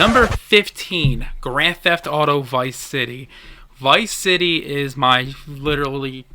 Number 15, Grand Theft Auto Vice City. Vice City is literally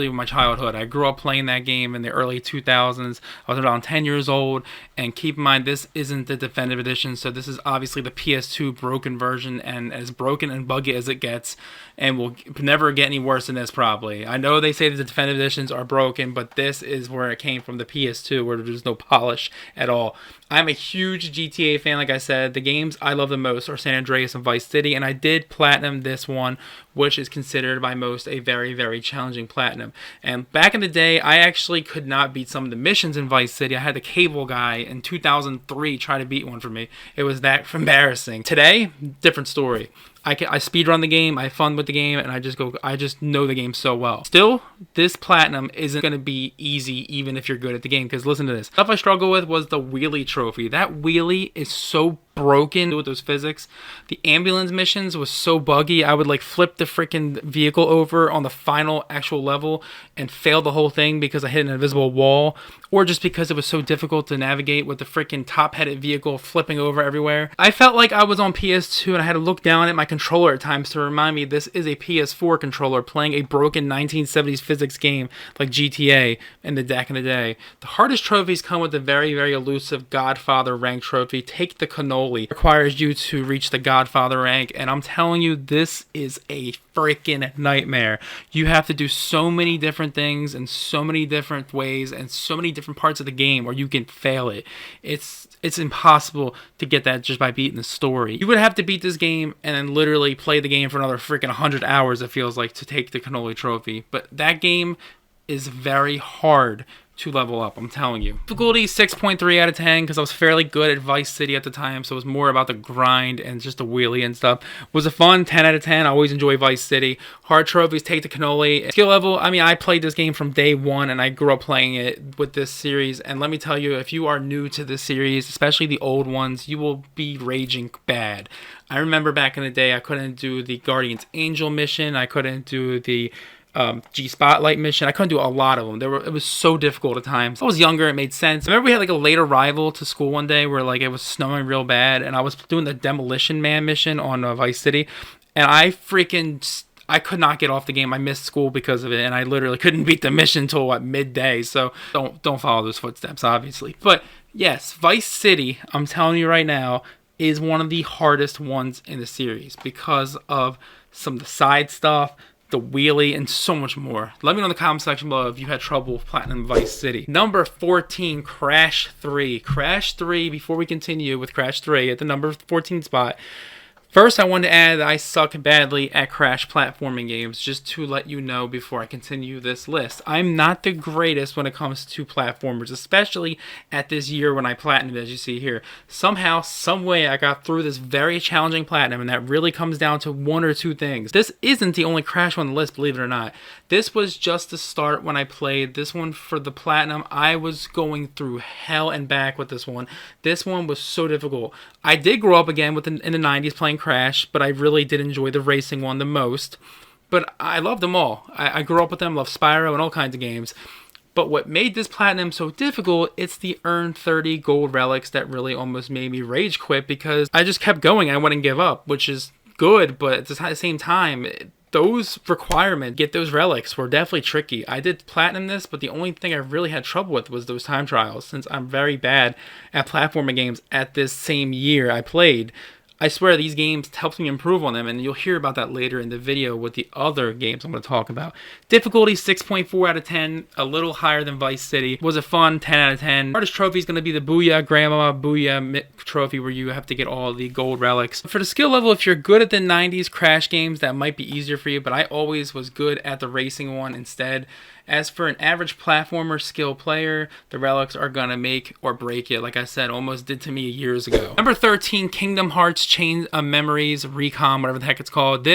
my childhood. I grew up playing that game in the early 2000s. I was around 10 years old, and keep in mind this isn't the definitive edition, so this is obviously the PS2 broken version, and as broken and buggy as it gets, and will never get any worse than this probably. I know they say that the definitive editions are broken, but this is where it came from, the PS2, where there's no polish at all. I'm a huge GTA fan, like I said. The games I love the most are San Andreas and Vice City, and I did platinum this one, which is considered by most a very, very challenging platinum. And back in the day, I actually could not beat some of the missions in Vice City. I had the cable guy in 2003 try to beat one for me. It was that embarrassing. Today, different story. I speedrun the game, I have fun with the game, and I just know the game so well. Still, this platinum isn't going to be easy even if you're good at the game, because listen to this. Stuff I struggled with was the wheelie trophy. That wheelie is so broken with those physics. The ambulance missions was so buggy. I would like flip the freaking vehicle over on the final actual level and fail the whole thing because I hit an invisible wall, or just because it was so difficult to navigate with the freaking top-headed vehicle flipping over everywhere. I felt like I was on PS2 and I had to look down at my controller at times to remind me this is a PS4 controller playing a broken 1970s physics game like GTA back in the day. The hardest trophies come with the very, very elusive Godfather rank trophy. Take the cannoli. Requires you to reach the Godfather rank, and I'm telling you, this is a freaking nightmare. You have to do so many different things in so many different ways and so many different parts of the game, or you can fail it. It's impossible to get that just by beating the story. You would have to beat this game and then literally play the game for another freaking 100 hours, it feels like, to take the cannoli trophy. But that game is very hard to level up, I'm telling you. Difficulty 6.3 out of 10 because I was fairly good at Vice City at the time, so it was more about the grind and just the wheelie and stuff. Was a fun 10 out of 10. I always enjoy Vice City. Hard trophies, take the cannoli. Skill level, I mean, I played this game from day one and I grew up playing it with this series, and let me tell you, if you are new to this series, especially the old ones, you will be raging bad. I remember back in the day, I couldn't do the Guardian's Angel mission. I couldn't do the G Spotlight mission. I couldn't do a lot of them. It was so difficult at times. I was younger, it made sense. I remember we had like a late arrival to school one day where like it was snowing real bad, and I was doing the Demolition Man mission on Vice City, and I could not get off the game. I missed school because of it, and I literally couldn't beat the mission until midday. So don't follow those footsteps, obviously. But yes, Vice City, I'm telling you right now, is one of the hardest ones in the series because of some of the side stuff, the wheelie, and so much more. Let me know in the comment section below if you had trouble with Platinum Vice City. Number 14, Crash 3. Crash 3, before we continue with Crash 3 at the number 14 spot, first, I wanted to add that I suck badly at Crash platforming games, just to let you know before I continue this list. I'm not the greatest when it comes to platformers, especially at this year when I platinumed, as you see here. Somehow, some way, I got through this very challenging platinum, and that really comes down to one or two things. This isn't the only Crash on the list, believe it or not. This was just the start when I played this one for the platinum. I was going through hell and back with this one. This one was so difficult. I did grow up again in the 90s playing Crash, but I really did enjoy the racing one the most. But I loved them all. I grew up with them, loved Spyro and all kinds of games. But what made this platinum so difficult, it's the earn 30 gold relics that really almost made me rage quit, because I just kept going. I wouldn't give up, which is good, but at the same time, those requirements, get those relics, were definitely tricky. I did platinum this, but the only thing I really had trouble with was those time trials, since I'm very bad at platforming games at this same year I played. I swear these games helped me improve on them, and you'll hear about that later in the video with the other games I'm going to talk about. Difficulty 6.4 out of 10, a little higher than Vice City. Was a fun 10 out of 10. Hardest trophy is going to be the Booyah Grandma Booyah trophy, where you have to get all the gold relics. For the skill level, if you're good at the 90s Crash games, that might be easier for you, but I always was good at the racing one instead. As for an average platformer skill player, the relics are gonna make or break you, like I said, almost did to me years ago. Number 13, Kingdom Hearts Chain of Memories, Recon, whatever the heck it's called.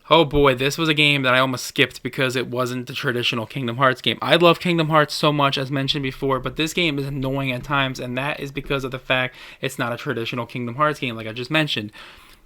Oh boy, this was a game that I almost skipped because it wasn't the traditional Kingdom Hearts game. I love Kingdom Hearts so much, as mentioned before, but this game is annoying at times, and that is because of the fact it's not a traditional Kingdom Hearts game, like I just mentioned.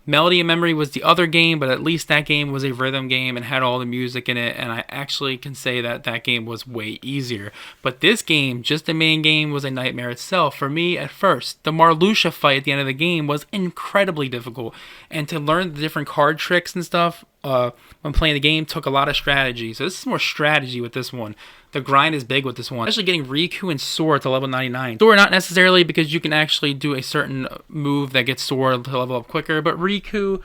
Melody and Memory was the other game, but at least that game was a rhythm game and had all the music in it, and I actually can say that that game was way easier. But this game, just the main game, was a nightmare itself. For me, at first, the Marluxia fight at the end of the game was incredibly difficult, and to learn the different card tricks and stuff when playing the game took a lot of strategy. So this is more strategy with this one. The grind is big with this one, especially getting Riku and Sora to level 99. Sora not necessarily, because you can actually do a certain move that gets Sora to level up quicker, but Riku,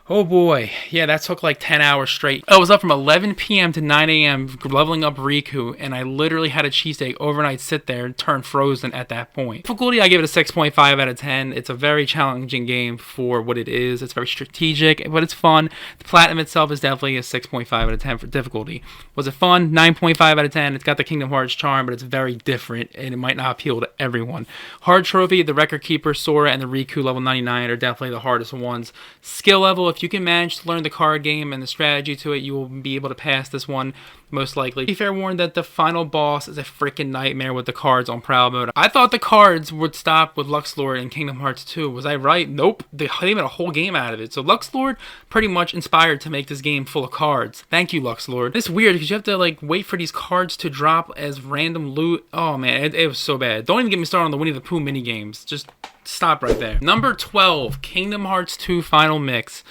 oh boy, yeah, that took like 10 hours straight. I was up from 11 p.m. to 9 a.m. leveling up Riku, and I literally had a cheesesteak overnight sit there and turn frozen at that point. Difficulty, I give it a 6.5 out of 10. It's a very challenging game for what it is. It's very strategic, but it's fun. The Platinum itself is definitely a 6.5 out of 10 for difficulty. Was it fun? 9.5 out of 10. It's got the Kingdom Hearts charm, but it's very different, and it might not appeal to everyone. Hard trophy, the Record Keeper, Sora, and the Riku level 99 are definitely the hardest ones. Skill level, if you can manage to learn the card game and the strategy to it, you will be able to pass this one most likely. Be fair warned that the final boss is a freaking nightmare with the cards on Proud Mode. I thought the cards would stop with Luxlord in Kingdom Hearts 2. Was I right? Nope. They made a whole game out of it. So Luxlord pretty much inspired to make this game full of cards. Thank you, Luxlord. It's weird because you have to like wait for these cards to drop as random loot. Oh man, it was so bad. Don't even get me started on the Winnie the Pooh mini games. Just stop right there. Number 12, Kingdom Hearts 2 Final Mix.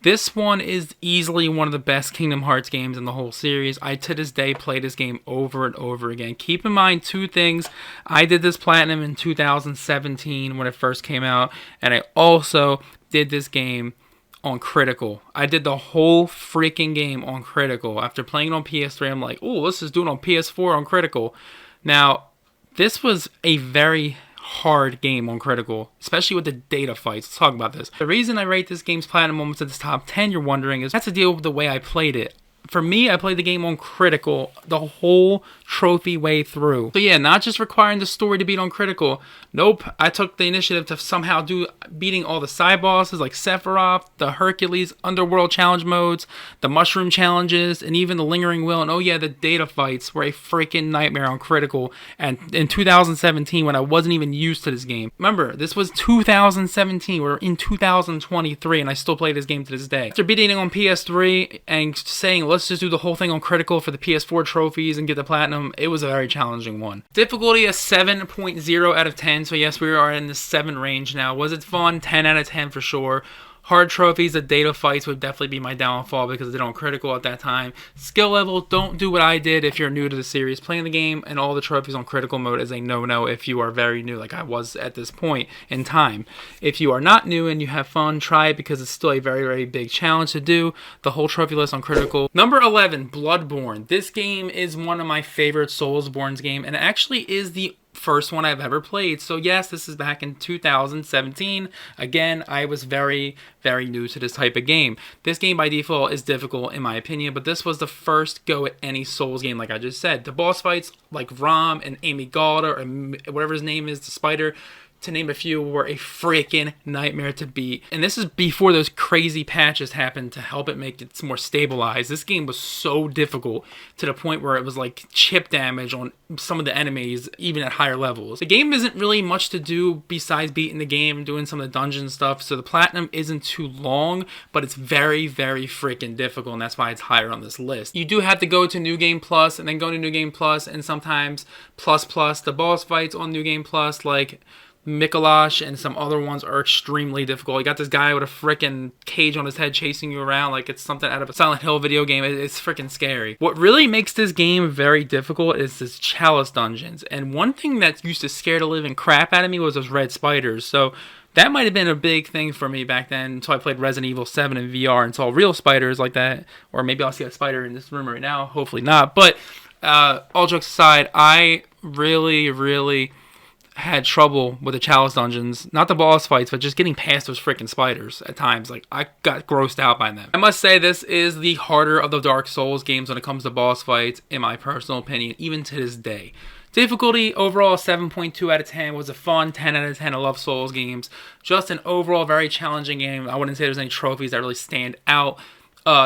This one is easily one of the best Kingdom Hearts games in the whole series. I, to this day, play this game over and over again. Keep in mind two things. I did this Platinum in 2017 when it first came out, and I also did this game on Critical. I did the whole freaking game on Critical. After playing it on PS3, I'm like, oh, let's just do it on PS4 on Critical. Now, this was a very hard game on Critical, especially with the data fights. Let's talk about this. The reason I rate this game's Platinum moments at the top 10, you're wondering, is that's to deal with the way I played it. For me, I played the game on Critical the whole trophy way through. So yeah, not just requiring the story to beat on Critical. Nope, I took the initiative to somehow do beating all the side bosses like Sephiroth, the Hercules Underworld challenge modes, the Mushroom challenges, and even the Lingering Will. And oh yeah, the data fights were a freaking nightmare on Critical. And in 2017, when I wasn't even used to this game. Remember, this was 2017. We're in 2023, and I still play this game to this day. After beating it on PS3 and saying, let's just do the whole thing on Critical for the PS4 trophies and get the Platinum, it was a very challenging one. Difficulty, a 7.0 out of 10. So yes, we are in the 7 range now. Was it fun? 10 out of 10 for sure. Hard trophies, the data fights would definitely be my downfall because I did on Critical at that time. Skill level, don't do what I did if you're new to the series. Playing the game and all the trophies on Critical mode is a no-no if you are very new, like I was at this point in time. If you are not new and you have fun, try it because it's still a very, very big challenge to do. The whole trophy list on Critical. Number 11, Bloodborne. This game is one of my favorite Soulsborne games, and it actually is the first one I've ever played. So yes, this is back in 2017. Again, I was very, very new to this type of game. This game by default is difficult in my opinion, but this was the first go at any Souls game like I just said. The boss fights like Rom and Amy Galda or whatever his name is, the spider, to name a few, were a freaking nightmare to beat. And this is before those crazy patches happened to help it make it more stabilized. This game was so difficult to the point where it was like chip damage on some of the enemies, even at higher levels. The game isn't really much to do besides beating the game, doing some of the dungeon stuff, so the Platinum isn't too long, but it's very, very freaking difficult, and that's why it's higher on this list. You do have to go to New Game Plus, and then go to New Game Plus, and sometimes Plus Plus. The boss fights on New Game Plus, like Mikolash and some other ones, are extremely difficult. You got this guy with a freaking cage on his head chasing you around like it's something out of a Silent Hill video game. It's freaking scary. What really makes this game very difficult is this Chalice dungeons. And one thing that used to scare the living crap out of me was those red spiders. So that might have been a big thing for me back then until I played Resident Evil 7 in VR and saw real spiders like that. Or maybe I'll see a spider in this room right now. Hopefully not. But all jokes aside, I really had trouble with the Chalice dungeons. Not the boss fights, but just getting past those freaking spiders at times. Like, I got grossed out by them. I must say, this is the harder of the Dark Souls games when it comes to boss fights, in my personal opinion, even to this day. Difficulty, overall, 7.2 out of 10. Was a fun 10 out of 10. I love Souls games. Just an overall very challenging game. I wouldn't say there's any trophies that really stand out.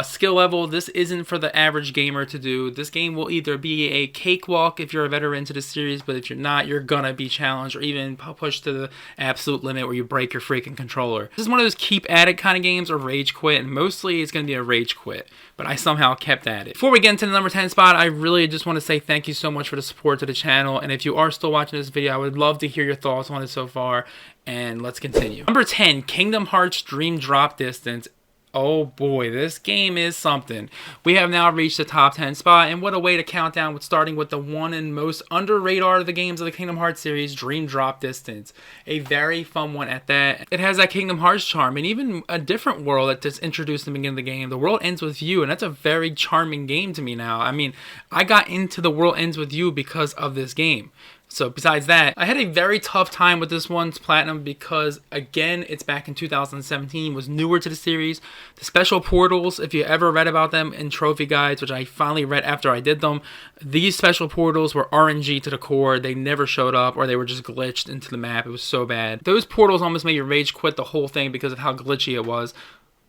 Skill level, this isn't for the average gamer to do. This game will either be a cakewalk if you're a veteran to the series, but if you're not, you're gonna be challenged or even pushed to the absolute limit where you break your freaking controller. This is one of those keep at it kind of games or rage quit, and mostly it's gonna be a rage quit, but I somehow kept at it. Before we get into the number 10 spot, I really just want to say thank you so much for the support to the channel, and if you are still watching this video, I would love to hear your thoughts on it so far, and let's continue. Number 10, Kingdom Hearts Dream Drop Distance. Oh boy, this game is something. We have now reached the top 10 spot, and what a way to count down with starting with the one and most under radar of the games of the Kingdom Hearts series, Dream Drop Distance. A very fun one at that. It has that Kingdom Hearts charm, and even a different world that just introduced in the beginning of the game. The world ends with you, and that's a very charming game to me now. I mean, I got into the world ends with you because of this game. So besides that, I had a very tough time with this one's platinum because, again, it's back in 2017, was newer to the series. The special portals, if you ever read about them in trophy guides, which I finally read after I did them, these special portals were RNG to the core. They never showed up, or they were just glitched into the map. It was so bad. Those portals almost made you rage quit the whole thing because of how glitchy it was.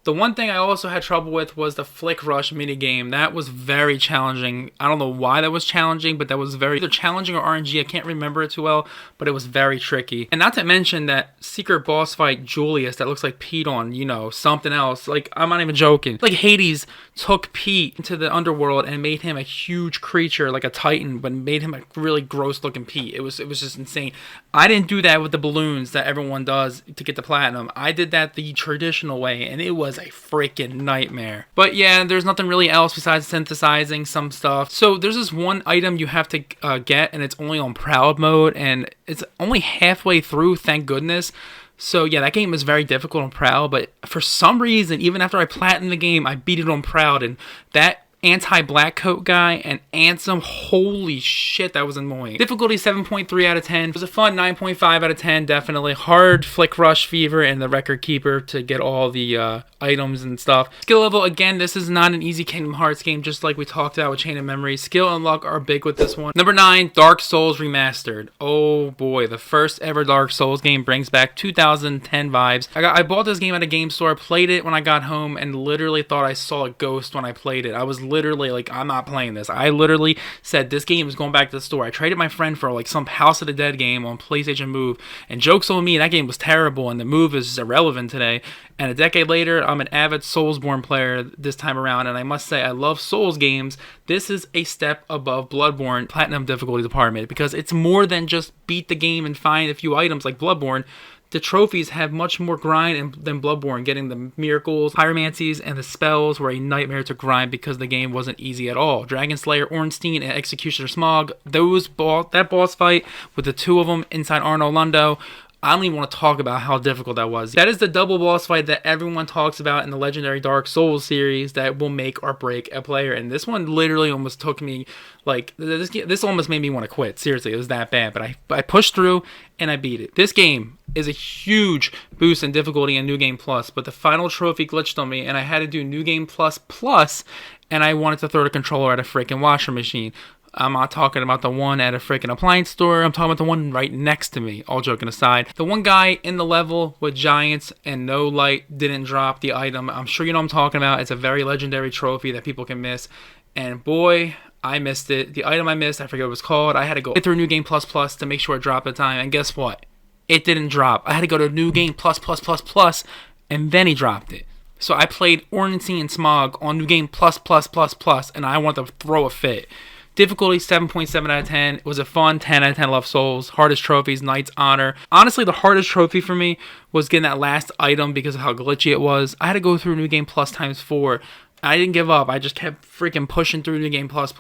The one thing I also had trouble with was the Flick Rush minigame. That was very challenging. I don't know why that was challenging, but that was very either challenging or RNG. I can't remember it too well, but it was very tricky. And not to mention that secret boss fight, Julius, that looks like Pete on, you know, something else. Like, I'm not even joking. Like, Hades took Pete into the underworld and made him a huge creature, like a titan, but made him a really gross-looking Pete. It was just insane. I didn't do that with the balloons that everyone does to get the platinum. I did that the traditional way, and it was a freaking nightmare. But yeah, there's nothing really else besides synthesizing some stuff. So there's this one item you have to get, and it's only on proud mode, and it's only halfway through, thank goodness. So yeah, that game is very difficult on proud, but for some reason, even after I platinumed the game, I beat it on proud, and that anti-black coat guy and Ansem, holy shit, that was annoying. Difficulty 7.3 out of 10. It was a fun 9.5 out of 10, definitely. Hard Flick Rush Fever and the Record Keeper to get all the items and stuff. Skill level, again, this is not an easy Kingdom Hearts game, just like we talked about with Chain of Memory. Skill and luck are big with this one. Number 9, Dark Souls Remastered. Oh boy, the first ever Dark Souls game brings back 2010 vibes. I bought this game at a game store, played it when I got home, and literally thought I saw a ghost when I played it. I was literally like, I'm not playing this. I literally said this game is going back to the store. I traded my friend for like some House of the Dead game on PlayStation Move, and jokes on me, that game was terrible and the Move is irrelevant today. And a decade later, I'm an avid Soulsborne player this time around, and I must say I love Souls games. This is a step above Bloodborne Platinum difficulty department because it's more than just beat the game and find a few items like Bloodborne. The trophies have much more grind than Bloodborne. Getting the miracles, pyromancies, and the spells were a nightmare to grind because the game wasn't easy at all. Dragon Slayer Ornstein and Executioner Smog, that boss fight with the two of them inside Arno Lundo, I don't even want to talk about how difficult that was. That is the double boss fight that everyone talks about in the legendary Dark Souls series that will make or break a player. And this one literally almost took me, like, this almost made me want to quit. Seriously, it was that bad. But I pushed through and I beat it. This game is a huge boost in difficulty in New Game Plus, but the final trophy glitched on me and I had to do New Game Plus Plus, and I wanted to throw the controller at a freaking washer machine. I'm not talking about the one at a freaking appliance store. I'm talking about the one right next to me, all joking aside. The one guy in the level with giants and no light didn't drop the item. I'm sure you know what I'm talking about. It's a very legendary trophy that people can miss. And boy, I missed it. The item I missed, I forget what it was called. I had to go through New Game Plus Plus to make sure it dropped the time. And guess what? It didn't drop. I had to go to New Game Plus Plus Plus Plus, and then he dropped it. So I played Ornstein and Smog on New Game Plus Plus Plus Plus, and I wanted to throw a fit. Difficulty 7.7 out of 10. It was a fun 10 out of 10. Love Souls. Hardest trophies, Knight's Honor. Honestly, the hardest trophy for me was getting that last item because of how glitchy it was. I had to go through New Game Plus ×4. I didn't give up. I just kept freaking pushing through New Game Plus,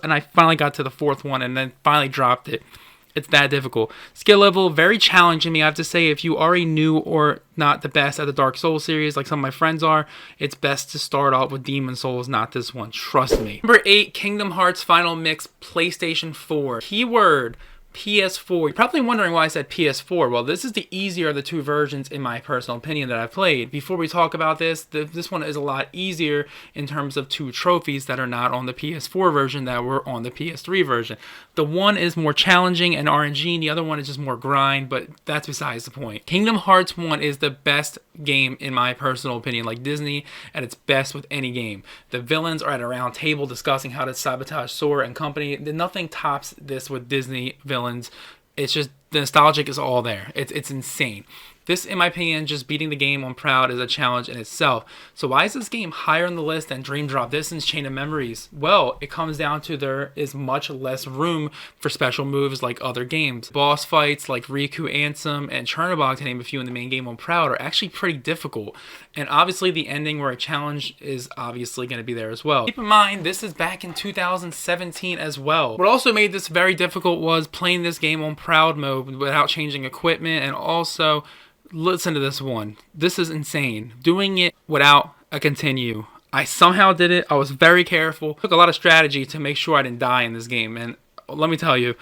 and I finally got to the fourth one and then finally dropped it. It's that difficult. Skill level, very challenging me. I have to say, if you are a new or not the best at the Dark Souls series, like some of my friends are, it's best to start off with Demon Souls, not this one. Trust me. Number 8, Kingdom Hearts Final Mix PlayStation 4. Keyword PS4. You're probably wondering why I said PS4. Well, this is the easier of the two versions in my personal opinion that I've played. Before we talk about this, this one is a lot easier in terms of two trophies that are not on the PS4 version that were on the PS3 version. The one is more challenging and RNG, and the other one is just more grind, but that's besides the point. Kingdom Hearts 1 is the best game in my personal opinion, like Disney at its best with any game. The villains are at a round table discussing how to sabotage Sora and company. Nothing tops this with Disney villains. It's just, the nostalgic is all there. It's insane. This, in my opinion, just beating the game on Proud is a challenge in itself. So why is this game higher on the list than Dream Drop Distance, Chain of Memories? Well, it comes down to there is much less room for special moves like other games. Boss fights like Riku, Ansem, and Chernobog, to name a few in the main game on Proud, are actually pretty difficult. And obviously the ending where a challenge is obviously going to be there as well. Keep in mind, this is back in 2017 as well. What also made this very difficult was playing this game on Proud mode without changing equipment, and also, listen to this one. This is insane. Doing it without a continue. I somehow did it. I was very careful. Took a lot of strategy to make sure I didn't die in this game. And let me tell you,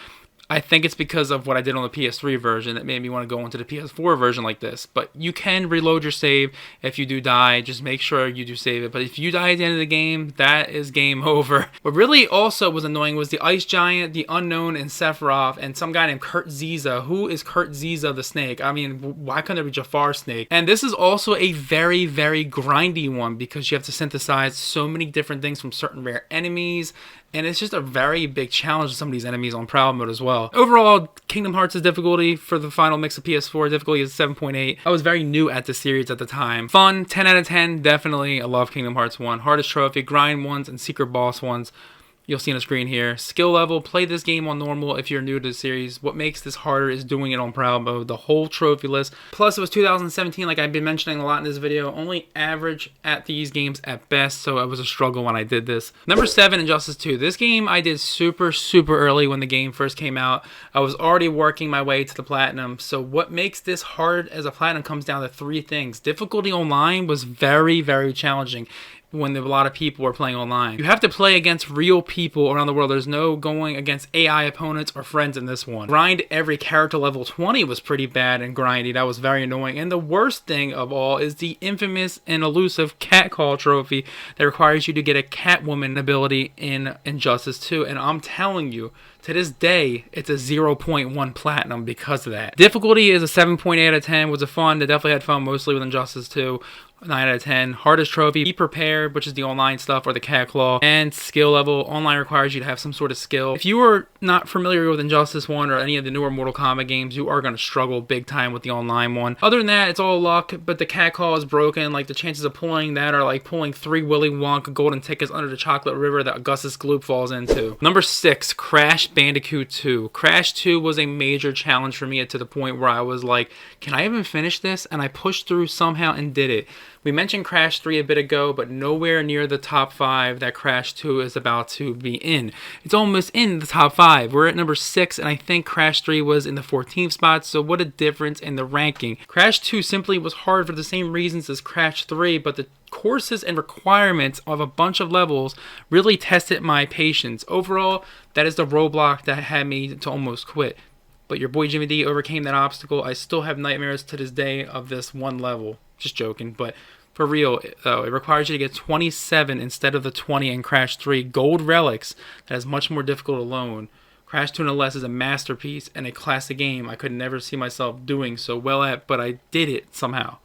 I think it's because of what I did on the PS3 version that made me want to go into the PS4 version like this. But you can reload your save if you do die. Just make sure you do save it. But if you die at the end of the game, that is game over. What really also was annoying was the Ice Giant, the Unknown, and Sephiroth, and some guy named Kurt Ziza. Who is Kurt Ziza the Snake? I mean, why couldn't there be Jafar Snake? And this is also a very, very grindy one because you have to synthesize so many different things from certain rare enemies. And it's just a very big challenge to some of these enemies on Proud mode as well. Overall, Kingdom Hearts' difficulty for the final mix of PS4 difficulty is 7.8. I was very new at the series at the time. Fun, 10 out of 10, definitely. I love Kingdom Hearts 1. Hardest trophy, grind ones, and secret boss ones. You'll see on the screen here. Skill level, play this game on normal if you're new to the series. What makes this harder is doing it on Proud mode. The whole trophy list. Plus, it was 2017, like I've been mentioning a lot in this video. Only average at these games at best, so it was a struggle when I did this. Number 7, Injustice 2. This game I did super early when the game first came out. I was already working my way to the Platinum, so what makes this hard as a Platinum comes down to 3 things. Difficulty online was very challenging when a lot of people were playing online. You have to play against real people around the world. There's no going against AI opponents or friends in this one. Grind every character level 20 was pretty bad and grindy. That was very annoying. And the worst thing of all is the infamous and elusive cat call trophy that requires you to get a Catwoman ability in Injustice 2. And I'm telling you, to this day, it's a 0.1 platinum because of that. Difficulty is a 7.8 out of 10. Was it fun? I definitely had fun mostly with Injustice 2. 9 out of 10. Hardest trophy, Be Prepared, which is the online stuff, or the cat claw. And skill level, online requires you to have some sort of skill. If you are not familiar with Injustice 1 or any of the newer Mortal Kombat games, you are going to struggle big time with the online one. Other than that, it's all luck, but the cat claw is broken. Like, the chances of pulling that are like pulling 3 Willy Wonka golden tickets under the chocolate river that Augustus Gloop falls into. Number 6, Crash Bandicoot 2. Crash 2 was a major challenge for me to the point where I was like, can I even finish this? And I pushed through somehow and did it. We mentioned Crash 3 a bit ago, but nowhere near the top 5 that Crash 2 is about to be in. It's almost in the top 5. We're at number 6, and I think Crash 3 was in the 14th spot, so what a difference in the ranking. Crash 2 simply was hard for the same reasons as Crash 3, but the courses and requirements of a bunch of levels really tested my patience. Overall, that is the roadblock that had me to almost quit. But your boy Jimmy D overcame that obstacle. I still have nightmares to this day of this one level. Just joking, but for real, though, it requires you to get 27 instead of the 20 in Crash 3 gold relics. That is much more difficult alone. Crash 2 nonetheless is a masterpiece and a classic game I could never see myself doing so well at, but I did it somehow.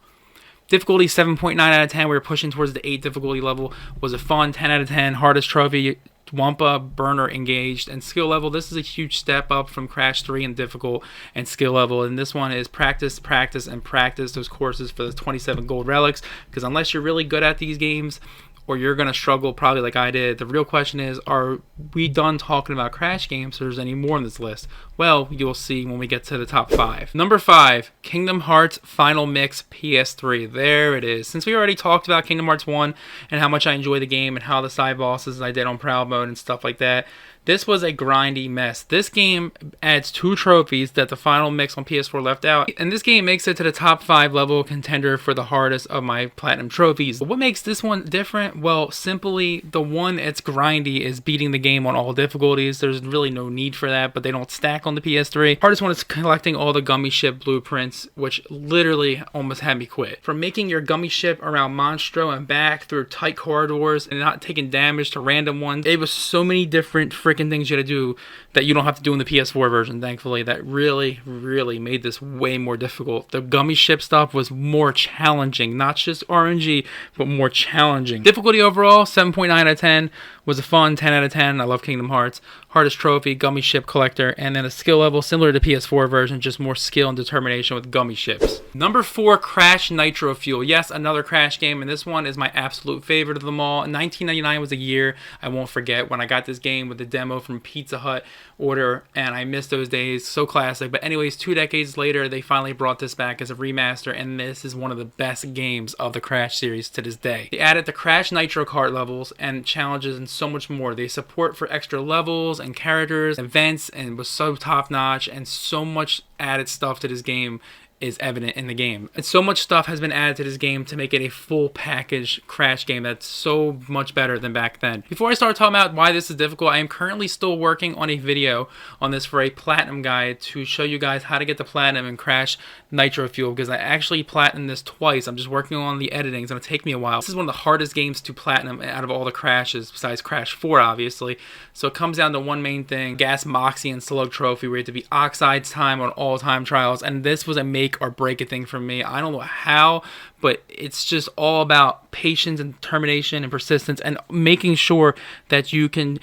Difficulty 7.9 out of 10. We were pushing towards the 8 difficulty level. Was it fun? 10 out of 10. Hardest trophy, Wampa Burner engaged. And skill level, this is a huge step up from Crash 3 in difficult and skill level. And this one is practice those courses for the 27 gold relics. Because unless you're really good at these games, or you're going to struggle probably like I did. The real question is, are we done talking about Crash games, or is there any more on this list? Well, you'll see when we get to the top 5. Number 5, Kingdom Hearts Final Mix PS3. There it is. Since we already talked about Kingdom Hearts 1 and how much I enjoy the game and how the side bosses I did on Proud Mode and stuff like that, this was a grindy mess. This game adds 2 trophies that the Final Mix on PS4 left out, and this game makes it to the top 5 level contender for the hardest of my platinum trophies. But what makes this one different? Well, simply the one that's grindy is beating the game on all difficulties. There's really no need for that, but they don't stack on the PS3. Hardest one is collecting all the gummy ship blueprints, which literally almost had me quit. From making your gummy ship around Monstro and back through tight corridors and not taking damage to random ones, it was so many different freaking things you had to do that you don't have to do in the PS4 version, thankfully, that really, really made this way more difficult. The gummy ship stuff was more challenging, not just RNG, but more challenging. Difficulty overall, 7.9 out of 10. Was a fun 10 out of 10. I love Kingdom Hearts. Hardest trophy, gummy ship collector, and then a skill level similar to PS4 version, just more skill and determination with gummy ships. Number 4, Crash Nitro Fuel. Yes, another Crash game, and this one is my absolute favorite of them all. 1999 was a year I won't forget when I got this game with the demo from Pizza Hut order, and I miss those days. So classic. But anyways, 2 decades later, they finally brought this back as a remaster, and this is one of the best games of the Crash series to this day. They added the Crash Nitro Kart levels and challenges and so much more. They support for extra levels and characters, events, and was so top notch, and so much added stuff to this game is evident in the game. And so much stuff has been added to this game to make it a full package Crash game that's so much better than back then. Before I start talking about why this is difficult, I am currently still working on a video on this for a platinum guide to show you guys how to get the platinum in Crash Nitro Fuel, because I actually platinumed this twice. I'm just working on the editing. It's going to take me a while. This is one of the hardest games to platinum out of all the Crashes, besides Crash 4, obviously. So it comes down to one main thing, Gas Moxie and Slug Trophy, where you have to be Oxide's time on all time trials, and this was a make or break it thing for me. I don't know how, but it's just all about patience and determination and persistence and making sure that you can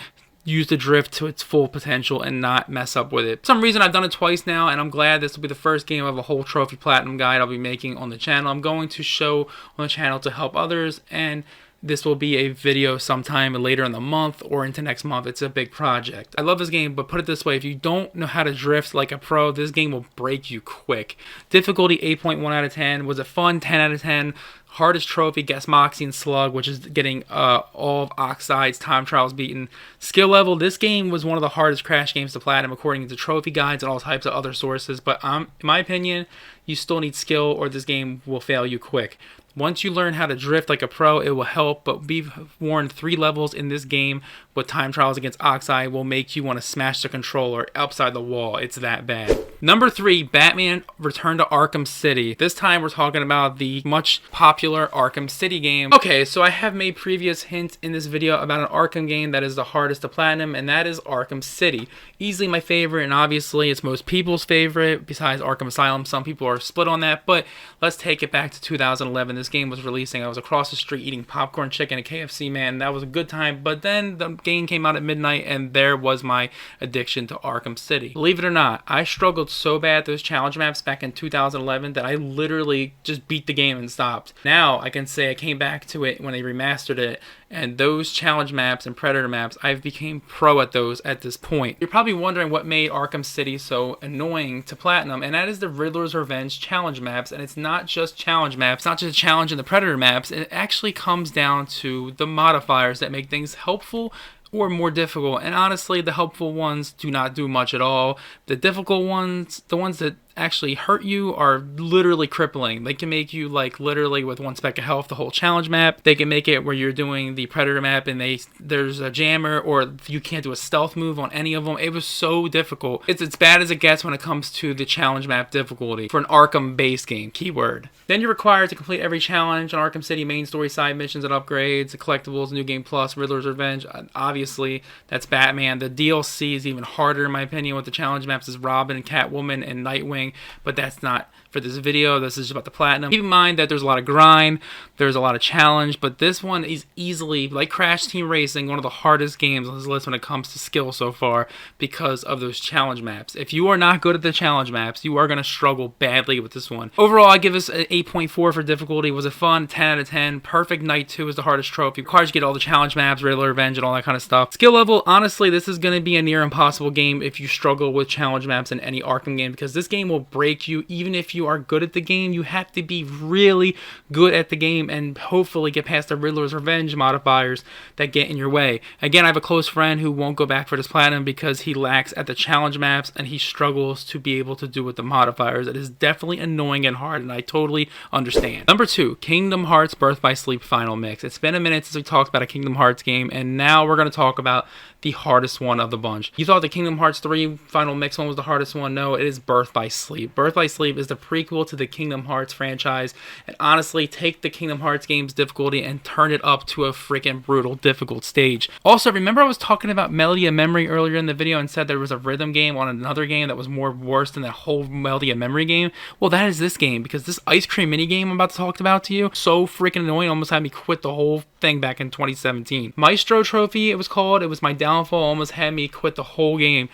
use the drift to its full potential and not mess up with it. For some reason, I've done it twice now, and I'm glad this will be the first game of a whole trophy platinum guide I'll be making on the channel. I'm going to show on the channel to help others, and this will be a video sometime later in the month or into next month. It's a big project. I love this game, but put it this way, if you don't know how to drift like a pro, this game will break you quick. Difficulty 8.1 out of 10. Was it fun? 10 out of 10. Hardest trophy, Gas Moxie and Slug, which is getting all of Oxide's time trials beaten. Skill level, this game was one of the hardest Crash games to platinum according to trophy guides and all types of other sources, but in my opinion, you still need skill or this game will fail you quick. Once you learn how to drift like a pro, it will help, but be warned, 3 levels in this game with time trials against Oxide will make you want to smash the controller upside the wall. It's that bad. Number 3, Batman Return to Arkham City. This time we're talking about the much popular Arkham City game. Okay, so I have made previous hints in this video about an Arkham game that is the hardest to platinum, and that is Arkham City. Easily my favorite, and obviously it's most people's favorite besides Arkham Asylum. Some people are split on that, but let's take it back to 2011. This game was releasing. I was across the street eating popcorn chicken at KFC, man. That was a good time, but then the game came out at midnight, and there was my addiction to Arkham City. Believe it or not, I struggled so bad at those challenge maps back in 2011 that I literally just beat the game and stopped. Now I can say I came back to it when they remastered it, and those challenge maps and Predator maps, I've became pro at those at this point. You're probably wondering what made Arkham City so annoying to platinum, and that is the Riddler's Revenge challenge maps. And it's not just challenge maps, it's not just challenge in the Predator maps. It actually comes down to the modifiers that make things helpful or more difficult. And honestly, the helpful ones do not do much at all. The difficult ones, the ones that actually hurt you, are literally crippling. They can make you like literally with 1 speck of health the whole challenge map. They can make it where you're doing the Predator map and there's a jammer, or you can't do a stealth move on any of them. It was so difficult. It's as bad as it gets when it comes to the challenge map difficulty for an Arkham based game, keyword. Then you're required to complete every challenge on Arkham City, main story, side missions and upgrades, the collectibles, New Game Plus, Riddler's Revenge. Obviously that's Batman. The DLC is even harder in my opinion with the challenge maps, is Robin and Catwoman and Nightwing, but that's not for this video. This is just about the platinum. Keep in mind that there's a lot of grind, there's a lot of challenge, but this one is easily, like Crash Team Racing, one of the hardest games on this list when it comes to skill so far because of those challenge maps. If you are not good at the challenge maps, you are going to struggle badly with this one. Overall, I give this an 8.4 for difficulty. Was it fun? 10 out of 10. Perfect. Night 2 is the hardest trophy. Requires you to get all the challenge maps, Riddler Revenge, and all that kind of stuff. Skill level, honestly, this is going to be a near impossible game if you struggle with challenge maps in any Arkham game, because this game will break you. Even if you are good at the game, you have to be really good at the game and hopefully get past the Riddler's Revenge modifiers that get in your way. Again, I have a close friend who won't go back for this platinum because he lacks at the challenge maps and he struggles to be able to do with the modifiers. It is definitely annoying and hard, and I totally understand. Number 2, Kingdom Hearts Birth by Sleep Final Mix. It's been a minute since we talked about a Kingdom Hearts game, and now we're going to talk about the hardest one of the bunch. You thought the Kingdom Hearts 3 Final Mix one was the hardest one? No, it is Birth by Sleep. Birth by Sleep is the prequel to the Kingdom Hearts franchise, and honestly, take the Kingdom Hearts game's difficulty and turn it up to a freaking brutal difficult stage. Also, remember I was talking about Melody of Memory earlier in the video and said there was a rhythm game on another game that was more worse than that whole Melody of Memory game? Well, that is this game, because this ice cream mini game I'm about to talk about to you, so freaking annoying, almost had me quit the whole thing back in 2017. Maestro Trophy, it was called. It was my downfall, almost had me quit the whole game.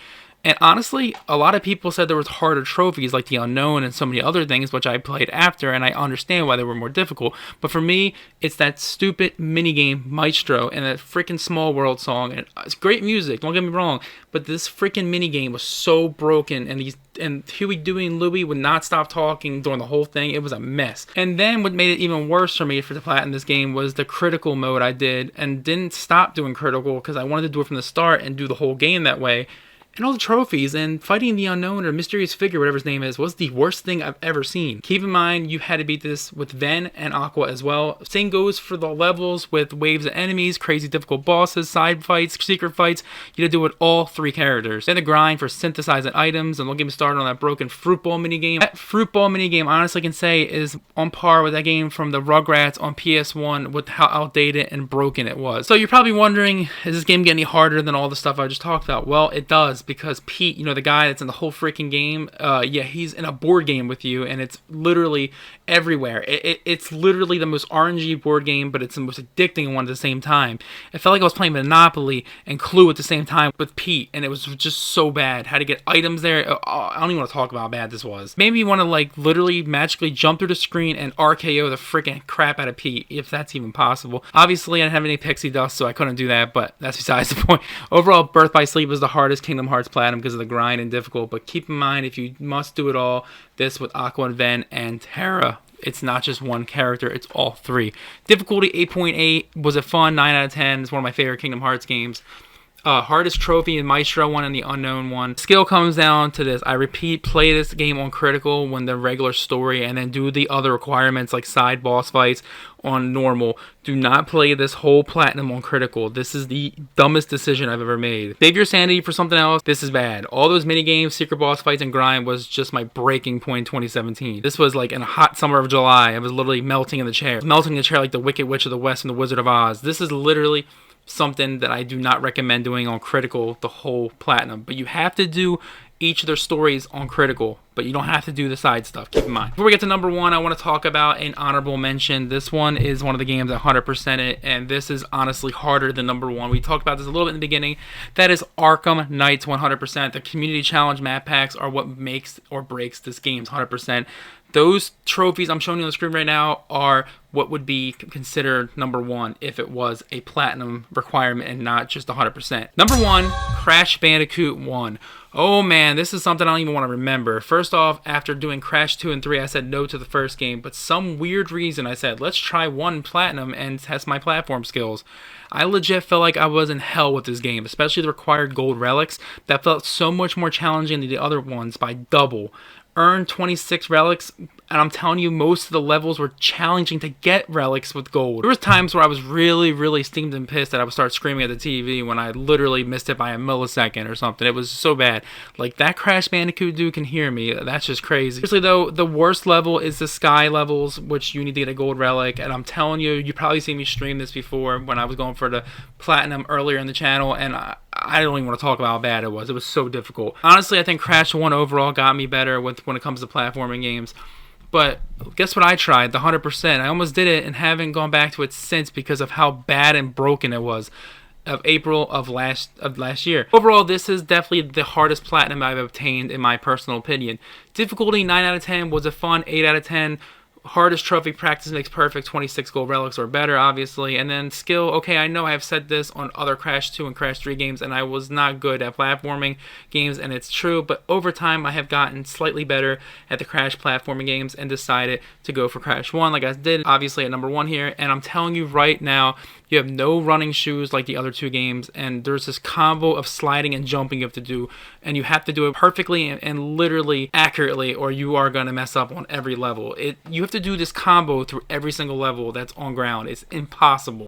And honestly, a lot of people said there was harder trophies like the Unknown and so many other things, which I played after, and I understand why they were more difficult. But for me, it's that stupid minigame Maestro and that freaking Small World song. And it's great music, don't get me wrong, but this freaking minigame was so broken, and Huey, Dewey, and Louie would not stop talking during the whole thing. It was a mess. And then what made it even worse for me for the platinum this game was the critical mode I did, and didn't stop doing critical because I wanted to do it from the start and do the whole game that way. And all the trophies, and fighting the Unknown or Mysterious Figure, whatever his name is, was the worst thing I've ever seen. Keep in mind, you had to beat this with Ven and Aqua as well. Same goes for the levels with waves of enemies, crazy difficult bosses, side fights, secret fights. You had to do it with all three characters. Then the grind for synthesizing items, and don't get me started on that broken Fruit Ball minigame. That Fruit Ball minigame, honestly, I can say is on par with that game from the Rugrats on PS1 with how outdated and broken it was. So you're probably wondering, is this game getting any harder than all the stuff I just talked about? Well, it does. Because Pete, the guy that's in the whole freaking game, he's in a board game with you, and it's literally everywhere. It's literally the most RNG board game, but it's the most addicting one at the same time. It felt like I was playing Monopoly and Clue at the same time with Pete, and it was just so bad. Had to get items there. I don't even want to talk about how bad this was. Made me want to literally magically jump through the screen and RKO the freaking crap out of Pete, if that's even possible. Obviously, I didn't have any pixie dust, so I couldn't do that, but that's besides the point. Overall, Birth by Sleep was the hardest Kingdom Hearts platinum because of the grind and difficult, but keep in mind, if you must do it all, this with Aqua and Ven and Terra, it's not just one character, it's all three. Difficulty 8.8. Was it fun? 9 out of 10. It's one of my favorite Kingdom Hearts games. Hardest trophy in Maestro one and the Unknown one. Skill comes down to this. I repeat, play this game on critical when the regular story, and then do the other requirements like side boss fights on normal. Do not play this whole platinum on critical. This is the dumbest decision I've ever made. Save your sanity for something else. This is bad. All those minigames, secret boss fights, and grind was just my breaking point in 2017. This was like in a hot summer of July. I was literally melting in the chair. Melting in the chair like the Wicked Witch of the West and the Wizard of Oz. This is literally something that I do not recommend doing on critical, the whole platinum. But you have to do each of their stories on critical, but you don't have to do the side stuff. Keep in mind. Before we get to number one, I want to talk about an honorable mention. This one is one of the games that 100% it, and this is honestly harder than number one. We talked about this a little bit in the beginning. That is Arkham Knight's 100%. The community challenge map packs are what makes or breaks this game's 100%. Those trophies I'm showing you on the screen right now are what would be considered number one if it was a platinum requirement and not just 100%. Number one, Crash Bandicoot 1. Oh man, this is something I don't even want to remember. First off, after doing Crash 2 and 3, I said no to the first game, but some weird reason I said, let's try one platinum and test my platform skills. I legit felt like I was in hell with this game, especially the required gold relics. That felt so much more challenging than the other ones by double. Earned 26 relics, and I'm telling you, most of the levels were challenging to get relics with gold. There was times where I was really steamed and pissed that I would start screaming at the TV when I literally missed it by a millisecond or something. It was so bad. Like, that Crash Bandicoot dude can hear me. That's just crazy. Seriously though, the worst level is the sky levels, which you need to get a gold relic, and I'm telling you, you probably seen me stream this before when I was going for the platinum earlier in the channel, and I don't even want to talk about how bad it was. It was so difficult. Honestly, I think Crash 1 overall got me better when it comes to platforming games. But guess what I tried? The 100%. I almost did it and haven't gone back to it since because of how bad and broken it was. Of April of last year. Overall, this is definitely the hardest platinum I've obtained in my personal opinion. Difficulty 9 out of 10. Was it fun? 8 out of 10. Hardest trophy, practice makes perfect, 26 gold relics or better, obviously. And then skill, okay, I know I have said this on other Crash 2 and Crash 3 games, and I was not good at platforming games, and it's true, but over time I have gotten slightly better at the Crash platforming games and decided to go for Crash 1, like I did, obviously at number 1 here. And I'm telling you right now, you have no running shoes like the other two games, and there's this combo of sliding and jumping you have to do, and you have to do it perfectly and literally accurately, or you are going to mess up on every level. You have to do this combo through every single level that's on ground. It's impossible.